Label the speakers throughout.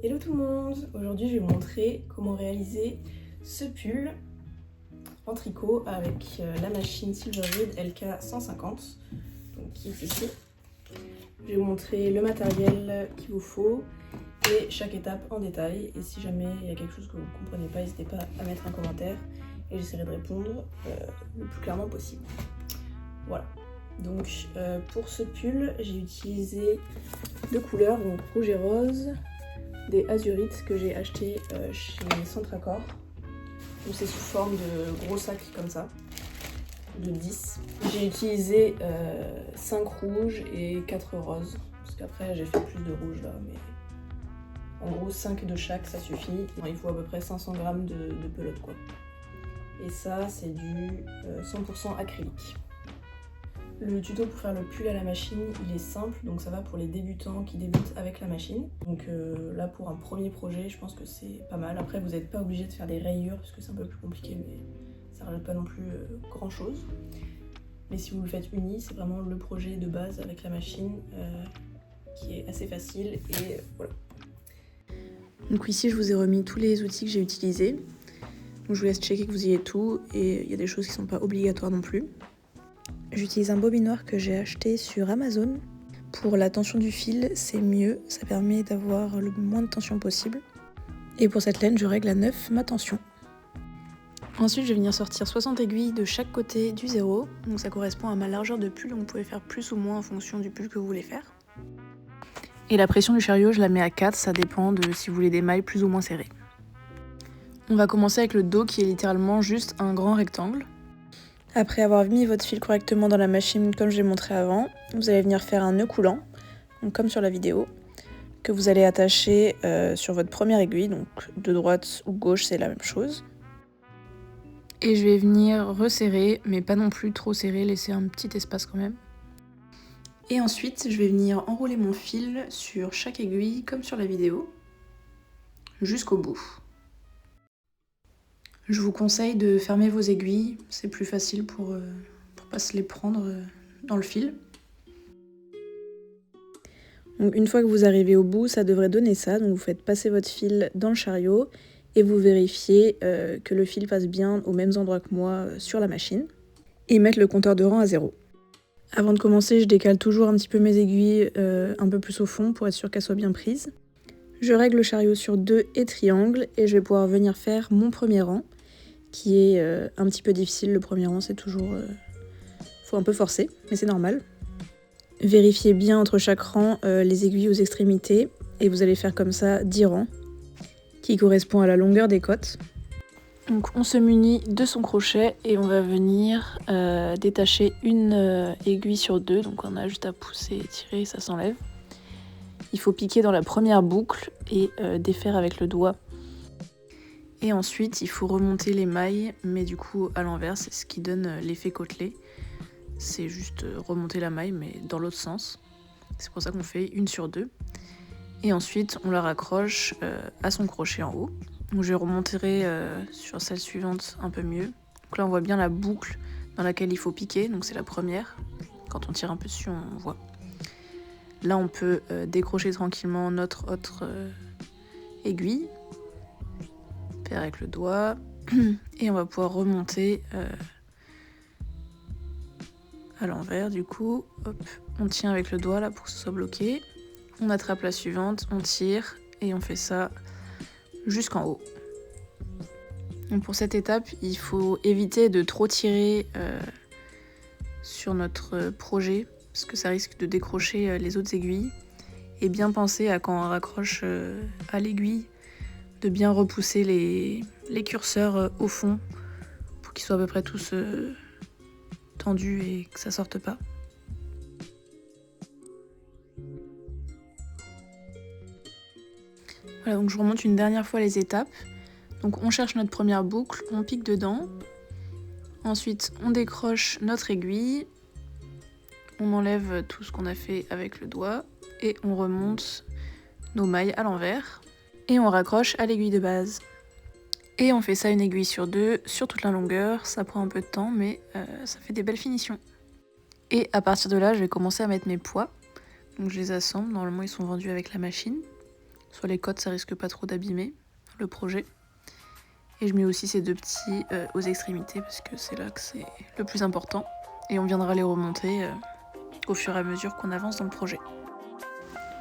Speaker 1: Hello tout le monde! Aujourd'hui je vais vous montrer comment réaliser ce pull en tricot avec la machine Silverwood LK150 donc, qui est ici. Je vais vous montrer le matériel qu'il vous faut et chaque étape en détail, et si jamais il y a quelque chose que vous ne comprenez pas, n'hésitez pas à mettre un commentaire et j'essaierai de répondre le plus clairement possible. Voilà, donc pour ce pull j'ai utilisé deux couleurs, donc rouge et rose, des azurites que j'ai acheté chez Centracor. Donc c'est sous forme de gros sacs comme ça, de 10. J'ai utilisé 5 rouges et 4 roses, parce qu'après j'ai fait plus de rouge là, mais en gros 5 de chaque ça suffit. Il faut à peu près 500 g de pelote quoi. Et ça c'est du 100% acrylique. Le tuto pour faire le pull à la machine, il est simple, donc ça va pour les débutants qui débutent avec la machine. Donc là pour un premier projet, je pense que c'est pas mal. Après vous n'êtes pas obligé de faire des rayures parce que c'est un peu plus compliqué, mais ça rajoute pas non plus grand chose. Mais si vous le faites uni, c'est vraiment le projet de base avec la machine qui est assez facile et voilà. Donc ici je vous ai remis tous les outils que j'ai utilisés. Donc je vous laisse checker que vous ayez tout, et il y a des choses qui sont pas obligatoires non plus. J'utilise un bobinoir que j'ai acheté sur Amazon. Pour la tension du fil, c'est mieux, ça permet d'avoir le moins de tension possible. Et pour cette laine, je règle à 9 ma tension. Ensuite, je vais venir sortir 60 aiguilles de chaque côté du 0. Donc ça correspond à ma largeur de pull, donc vous pouvez faire plus ou moins en fonction du pull que vous voulez faire. Et la pression du chariot, je la mets à 4, ça dépend de si vous voulez des mailles plus ou moins serrées. On va commencer avec le dos qui est littéralement juste un grand rectangle. Après avoir mis votre fil correctement dans la machine comme je l'ai montré avant, vous allez venir faire un nœud coulant, donc comme sur la vidéo, que vous allez attacher sur votre première aiguille, donc de droite ou gauche c'est la même chose. Et je vais venir resserrer, mais pas non plus trop serrer, laisser un petit espace quand même. Et ensuite je vais venir enrouler mon fil sur chaque aiguille comme sur la vidéo, jusqu'au bout. Je vous conseille de fermer vos aiguilles, c'est plus facile pour pas se les prendre dans le fil. Donc une fois que vous arrivez au bout, ça devrait donner ça. Donc vous faites passer votre fil dans le chariot et vous vérifiez que le fil passe bien aux mêmes endroits que moi sur la machine. Et mettre le compteur de rang à 0. Avant de commencer, je décale toujours un petit peu mes aiguilles un peu plus au fond pour être sûr qu'elles soient bien prises. Je règle le chariot sur 2 et triangle et je vais pouvoir venir faire mon premier rang, qui est un petit peu difficile. Le premier rang, c'est toujours... faut un peu forcer, mais c'est normal. Vérifiez bien entre chaque rang les aiguilles aux extrémités, et vous allez faire comme ça 10 rangs, qui correspond à la longueur des côtes. Donc on se munit de son crochet et on va venir détacher une aiguille sur 2, donc on a juste à pousser et tirer, ça s'enlève. Il faut piquer dans la première boucle et défaire avec le doigt. Et ensuite, il faut remonter les mailles, mais du coup à l'envers, c'est ce qui donne l'effet côtelé. C'est juste remonter la maille, mais dans l'autre sens. C'est pour ça qu'on fait 1 sur 2. Et ensuite, on la raccroche à son crochet en haut. Donc je remonterai sur celle suivante un peu mieux. Donc là, on voit bien la boucle dans laquelle il faut piquer, donc c'est la première. Quand on tire un peu dessus, on voit. Là, on peut décrocher tranquillement notre autre aiguille. Faire avec le doigt. Et on va pouvoir remonter à l'envers du coup. Hop, on tient avec le doigt là pour que ce soit bloqué. On attrape la suivante, on tire et on fait ça jusqu'en haut. Donc pour cette étape, il faut éviter de trop tirer sur notre projet parce que ça risque de décrocher les autres aiguilles. Et bien penser à quand on raccroche à l'aiguille, de bien repousser les curseurs au fond pour qu'ils soient à peu près tous tendus et que ça sorte pas. Voilà, donc je remonte une dernière fois les étapes. Donc on cherche notre première boucle, on pique dedans. Ensuite on décroche notre aiguille. On enlève tout ce qu'on a fait avec le doigt et on remonte nos mailles à l'envers. Et on raccroche à l'aiguille de base. Et on fait ça 1 aiguille sur 2 sur toute la longueur. Ça prend un peu de temps, mais ça fait des belles finitions. Et à partir de là, je vais commencer à mettre mes poids. Donc je les assemble, normalement ils sont vendus avec la machine.
Speaker 2: sur les côtes, ça risque pas trop d'abîmer le projet. Et je mets aussi ces 2 petits aux extrémités parce que c'est là que c'est le plus important. Et on viendra les remonter au fur et à mesure qu'on avance dans le projet.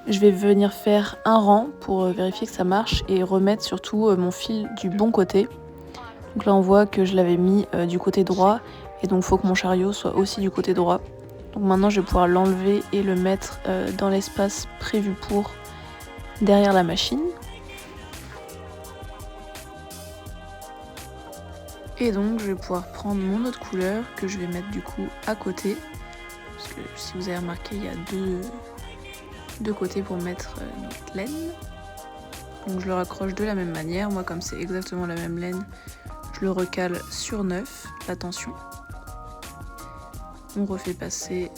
Speaker 2: Je vais venir faire un rang pour vérifier que ça marche et remettre surtout mon fil du bon côté. Donc là on voit que je l'avais mis du côté droit et donc il faut que mon chariot soit aussi du côté droit. Donc maintenant je vais pouvoir l'enlever et le mettre dans l'espace prévu pour derrière la machine. Et donc je vais pouvoir prendre mon autre couleur que je vais mettre du coup à côté. Parce que si vous avez remarqué, il y a deux côtés pour mettre notre laine. Donc je le raccroche de la même manière. Moi comme c'est exactement la même laine, je le recale sur 9, la tension. On refait passer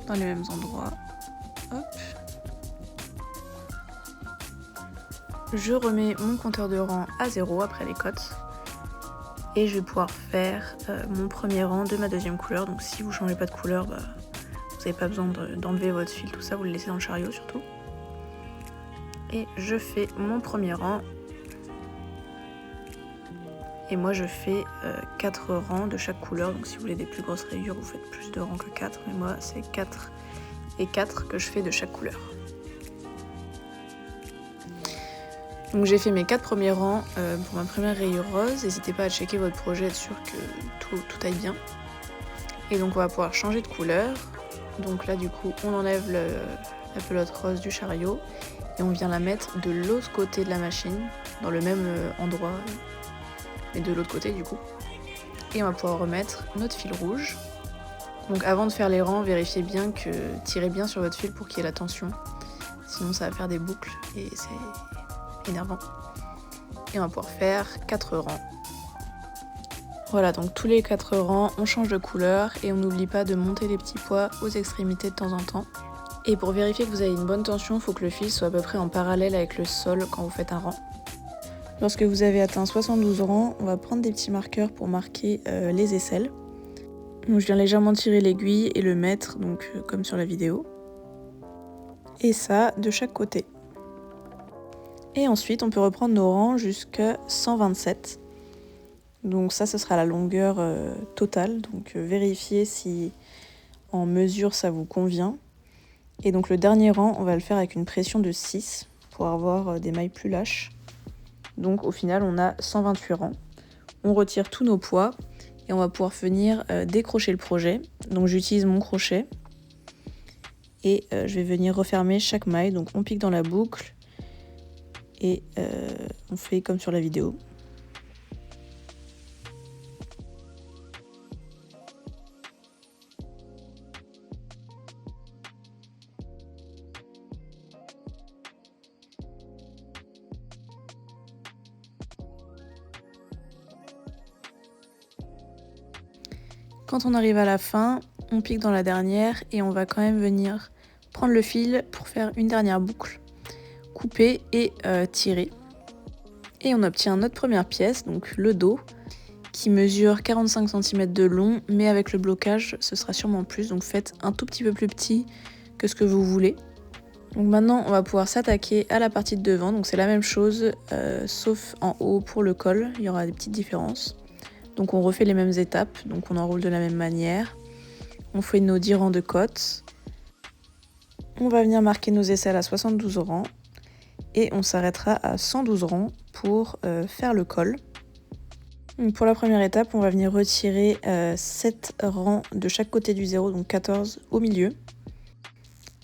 Speaker 2: dans les mêmes endroits. Hop. Je remets mon compteur de rang à 0 après les côtes. Et je vais pouvoir faire mon premier rang de ma deuxième couleur. Donc si vous ne changez pas de couleur, vous n'avez pas besoin d'enlever votre fil, tout ça, vous le laissez dans le chariot surtout. Et je fais mon premier rang. Et moi je fais 4 rangs de chaque couleur. Donc si vous voulez des plus grosses rayures, vous faites plus de rangs que 4. Mais moi c'est 4 et 4 que je fais de chaque couleur. Donc j'ai fait mes 4 premiers rangs pour ma première rayure rose. N'hésitez pas à checker votre projet, être sûr que tout aille bien. Et donc on va pouvoir changer de couleur. Donc là du coup on enlève la pelote rose du chariot et on vient la mettre de l'autre côté de la machine, dans le même endroit, mais de l'autre côté du coup. Et on va pouvoir remettre notre fil rouge. Donc avant de faire les rangs, vérifiez bien que tirez bien sur votre fil pour qu'il y ait la tension. Sinon ça va faire des boucles et c'est énervant. Et on va pouvoir faire 4 rangs. Voilà, donc tous les 4 rangs, on change de couleur et on n'oublie pas de monter les petits pois aux extrémités de temps en temps. Et pour vérifier que vous avez une bonne tension, il faut que le fil soit à peu près en parallèle avec le sol quand vous faites un rang. Lorsque vous avez atteint 72 rangs, on va prendre des petits marqueurs pour marquer les aisselles. Donc je viens légèrement tirer l'aiguille et le mettre, donc comme sur la vidéo. Et ça de chaque côté. Et ensuite, on peut reprendre nos rangs jusqu'à 127. Donc ça, ce sera la longueur totale. Donc vérifiez si en mesure ça vous convient. Et donc le dernier rang, on va le faire avec une pression de 6 pour avoir des mailles plus lâches. Donc au final, on a 128 rangs. On retire tous nos poids et on va pouvoir venir décrocher le projet. Donc j'utilise mon crochet et je vais venir refermer chaque maille. Donc on pique dans la boucle et on fait comme sur la vidéo. Quand on arrive à la fin, on pique dans la dernière et on va quand même venir prendre le fil pour faire une dernière boucle, couper et tirer. Et on obtient notre première pièce, donc le dos, qui mesure 45 cm de long, mais avec le blocage, ce sera sûrement plus, donc faites un tout petit peu plus petit que ce que vous voulez. Donc maintenant, on va pouvoir s'attaquer à la partie de devant, donc c'est la même chose, sauf en haut pour le col, il y aura des petites différences. Donc on refait les mêmes étapes, donc on enroule de la même manière. On fait nos 10 rangs de côtes. On va venir marquer nos aisselles à 72 rangs. Et on s'arrêtera à 112 rangs pour faire le col. Donc pour la première étape, on va venir retirer 7 rangs de chaque côté du 0, donc 14 au milieu.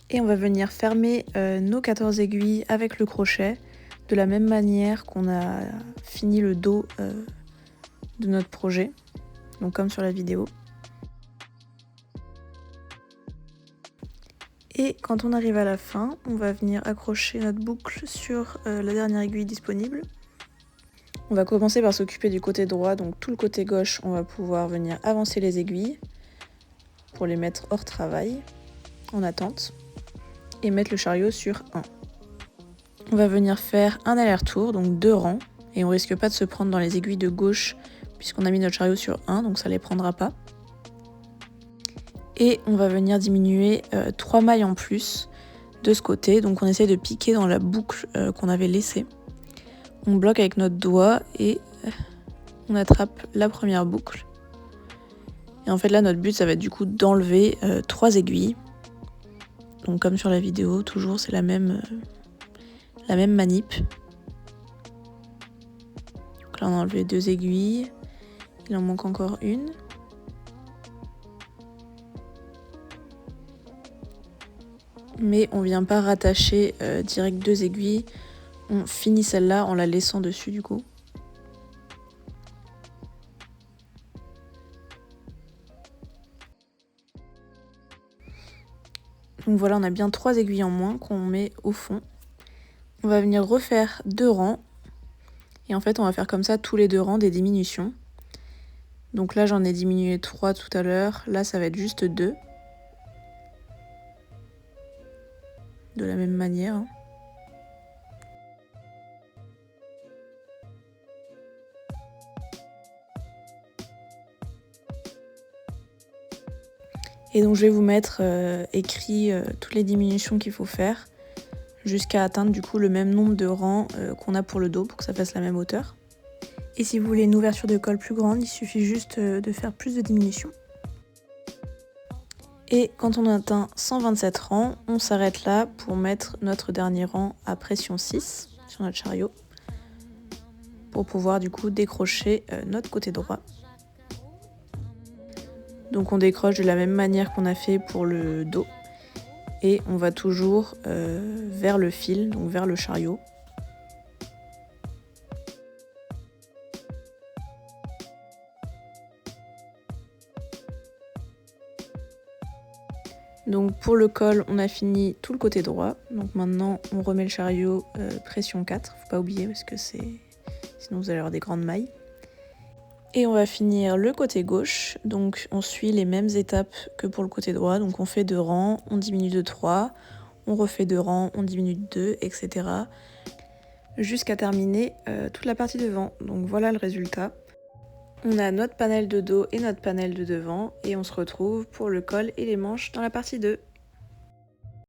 Speaker 2: Et on va venir fermer nos 14 aiguilles avec le crochet, de la même manière qu'on a fini le dos de notre projet, donc comme sur la vidéo. Et quand on arrive à la fin, on va venir accrocher notre boucle sur la dernière aiguille disponible. On va commencer par s'occuper du côté droit, donc tout le côté gauche, on va pouvoir venir avancer les aiguilles pour les mettre hors travail, en attente, et mettre le chariot sur 1. On va venir faire un aller-retour, donc 2 rangs, et on risque pas de se prendre dans les aiguilles de gauche puisqu'on a mis notre chariot sur 1, donc ça les prendra pas. Et on va venir diminuer 3 mailles en plus de ce côté. Donc on essaie de piquer dans la boucle qu'on avait laissée. On bloque avec notre doigt et on attrape la première boucle. Et en fait là notre but ça va être du coup d'enlever 3 aiguilles. Donc comme sur la vidéo, toujours c'est la même manip. Donc là on a enlevé 2 aiguilles, il en manque encore une. Mais on vient pas rattacher direct 2 aiguilles, on finit celle-là en la laissant dessus du coup. Donc voilà, on a bien 3 aiguilles en moins qu'on met au fond. On va venir refaire 2 rangs. Et en fait, on va faire comme ça tous les 2 rangs des diminutions. Donc là, j'en ai diminué 3 tout à l'heure. Là, ça va être juste 2. De la même manière. Et donc je vais vous mettre écrit toutes les diminutions qu'il faut faire jusqu'à atteindre du coup le même nombre de rangs qu'on a pour le dos pour que ça fasse la même hauteur. Et si vous voulez une ouverture de col plus grande, il suffit juste de faire plus de diminutions. Et quand on atteint 127 rangs, on s'arrête là pour mettre notre dernier rang à pression 6 sur notre chariot pour pouvoir du coup décrocher notre côté droit. Donc on décroche de la même manière qu'on a fait pour le dos et on va toujours vers le fil, donc vers le chariot. Donc pour le col, on a fini tout le côté droit. Donc maintenant on remet le chariot pression 4, faut pas oublier parce que sinon vous allez avoir des grandes mailles. Et on va finir le côté gauche, donc on suit les mêmes étapes que pour le côté droit, donc on fait 2 rangs, on diminue de 3, on refait 2 rangs, on diminue de 2, etc. Jusqu'à terminer toute la partie devant, donc voilà le résultat. On a notre panel de dos et notre panel de devant, et on se retrouve pour le col et les manches dans la partie 2.